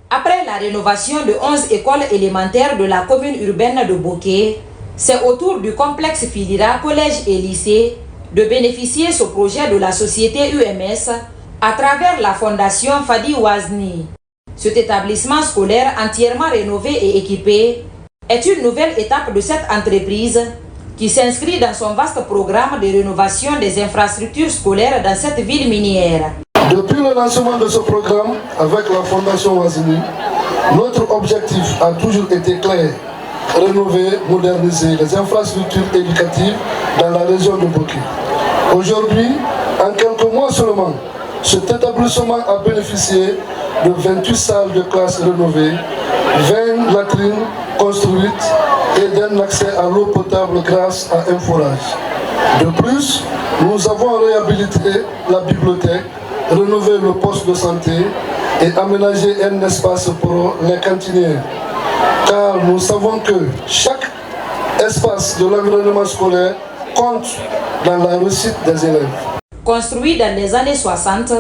Après la rénovation de 11 écoles élémentaires de la commune urbaine de Boké, c'est au tour du complexe Filira, collège et lycée, de bénéficier ce projet de la société UMS à travers la fondation Fadi Wazni. Cet établissement scolaire entièrement rénové et équipé est une nouvelle étape de cette entreprise qui s'inscrit dans son vaste programme de rénovation des infrastructures scolaires dans cette ville minière. Depuis le lancement de ce programme avec la fondation Wazni, notre objectif a toujours été clair: rénover, moderniser les infrastructures éducatives dans la région de Boké. Aujourd'hui, en quelques mois seulement, cet établissement a bénéficié de 28 salles de classe rénovées, 20 latrines construites et d'un accès à l'eau potable grâce à un forage. De plus, nous avons réhabilité la bibliothèque, rénové le poste de santé et aménagé un espace pour les cantinières. Car nous savons que chaque espace de l'environnement scolaire compte dans la réussite des élèves. Construit dans les années 60,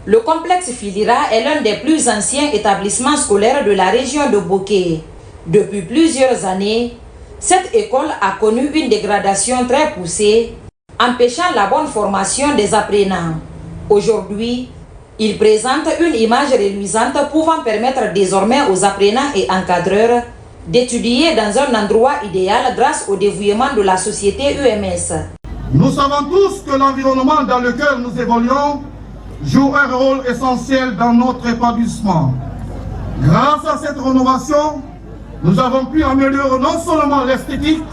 le complexe Filira est l'un des plus anciens établissements scolaires de la région de Boké. Depuis plusieurs années, cette école a connu une dégradation très poussée, empêchant la bonne formation des apprenants. Aujourd'hui, il présente une image reluisante pouvant permettre désormais aux apprenants et encadreurs d'étudier dans un endroit idéal grâce au dévouement de la société UMS. Nous savons tous que l'environnement dans lequel nous évoluons joue un rôle essentiel dans notre épanouissement. Grâce à cette rénovation, nous avons pu améliorer non seulement l'esthétique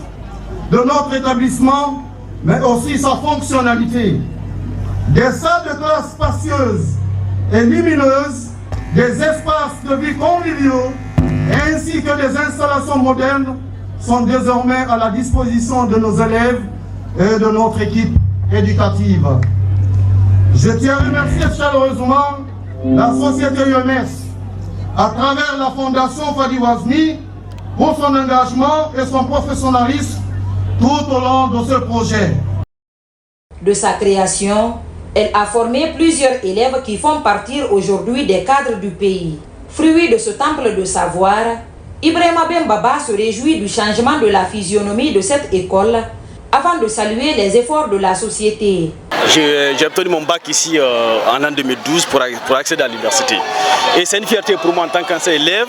de notre établissement, mais aussi sa fonctionnalité. Des salles de classe spacieuses et lumineuses, des espaces de vie conviviaux, ainsi que des installations modernes sont désormais à la disposition de nos élèves et de notre équipe éducative. Je tiens à remercier chaleureusement la société UMS à travers la fondation Fadi Wazni pour son engagement et son professionnalisme tout au long de ce projet. De sa création, elle a formé plusieurs élèves qui font partir aujourd'hui des cadres du pays. Fruit de ce temple de savoir, Ibrahima Bembaba se réjouit du changement de la physionomie de cette école avant de saluer les efforts de la société. J'ai obtenu mon bac ici en l'an 2012 pour accéder à l'université. Et c'est une fierté pour moi en tant qu'ancien élève,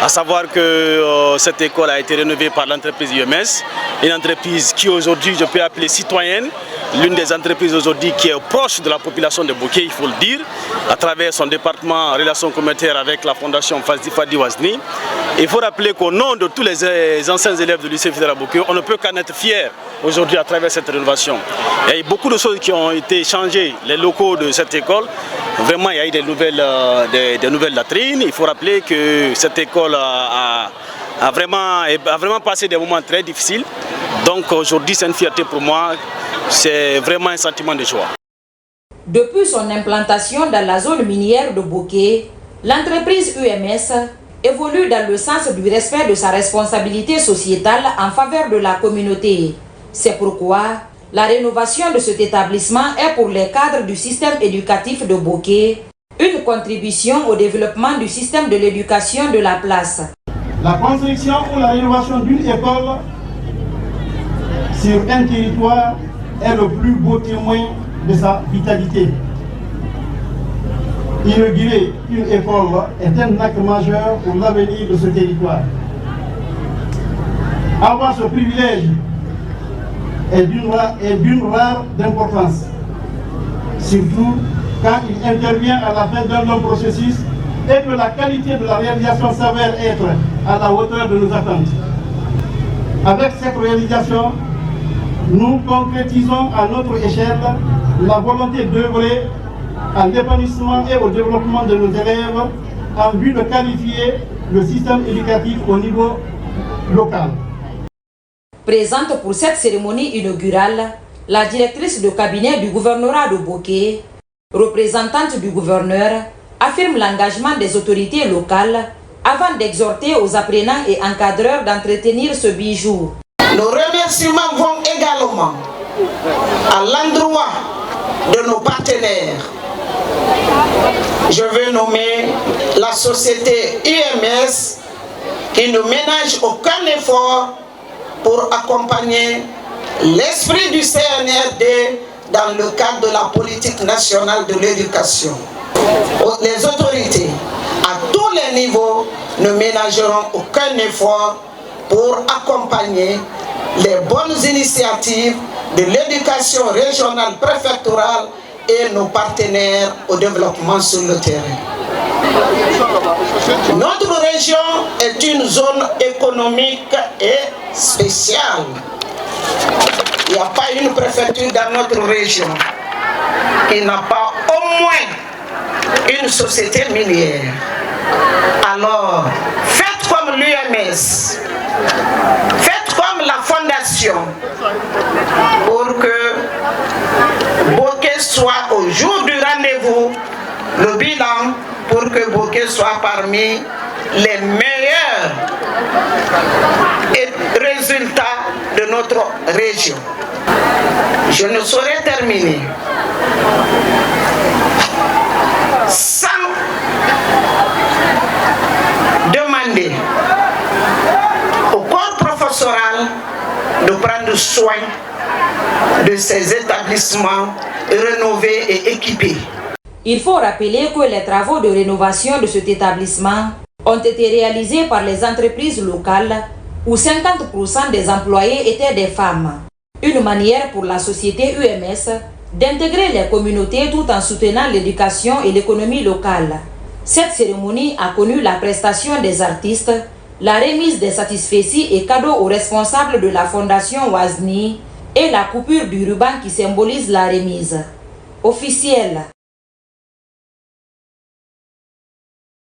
à savoir que cette école a été rénovée par l'entreprise UMS, une entreprise qui aujourd'hui je peux appeler citoyenne, l'une des entreprises aujourd'hui qui est proche de la population de Boké, il faut le dire, à travers son département en relations communautaires avec la fondation Fadi Wazni. Il faut rappeler qu'au nom de tous les anciens élèves du lycée Filira Boké, on ne peut qu'en être fier aujourd'hui à travers cette rénovation. Il y a eu beaucoup de choses qui ont été changées, les locaux de cette école. Vraiment, il y a eu des nouvelles latrines. Il faut rappeler que cette école a vraiment passé des moments très difficiles. Donc aujourd'hui, c'est une fierté pour moi. C'est vraiment un sentiment de joie. Depuis son implantation dans la zone minière de Boké, l'entreprise UMS évolue dans le sens du respect de sa responsabilité sociétale en faveur de la communauté. C'est pourquoi la rénovation de cet établissement est pour les cadres du système éducatif de Boké une contribution au développement du système de l'éducation de la place. La construction ou la rénovation d'une école sur un territoire est le plus beau témoin de sa vitalité. Inaugurer une école est un acte majeur pour l'avenir de ce territoire. Avoir ce privilège est d'une rare importance, surtout quand il intervient à la fin d'un long processus et que la qualité de la réalisation s'avère être à la hauteur de nos attentes. Avec cette réalisation, nous concrétisons à notre échelle la volonté d'œuvrer à l'épanouissement et au développement de nos élèves en vue de qualifier le système éducatif au niveau local. Présente pour cette cérémonie inaugurale, la directrice de cabinet du gouvernorat de Boké, représentante du gouverneur, affirme l'engagement des autorités locales avant d'exhorter aux apprenants et encadreurs d'entretenir ce bijou. Nos remerciements vont également à l'endroit de nos partenaires Je veux nommer la société UMS qui ne ménage aucun effort pour accompagner l'esprit du CNRD dans le cadre de la politique nationale de l'éducation. Les autorités, à tous les niveaux, ne ménageront aucun effort pour accompagner les bonnes initiatives de l'éducation régionale préfectorale et nos partenaires au développement sur le terrain. Notre région est une zone économique et spéciale. Il n'y a pas une préfecture dans notre région qui n'a pas au moins une société minière. Alors, faites comme l'UMS, faites comme la fondation pour que Bokeh soit au jour du rendez-vous, le bilan pour que Bokeh soit parmi les meilleurs résultats de notre région. Je ne saurais terminer sans demander au corps professoral de prendre soin de ces établissements rénovés et équipés. Il faut rappeler que les travaux de rénovation de cet établissement ont été réalisés par les entreprises locales où 50% des employés étaient des femmes. Une manière pour la société UMS d'intégrer les communautés tout en soutenant l'éducation et l'économie locale. Cette cérémonie a connu la prestation des artistes, la remise des satisfecits et cadeaux aux responsables de la fondation Wazni et la coupure du ruban qui symbolise la remise. Officielle.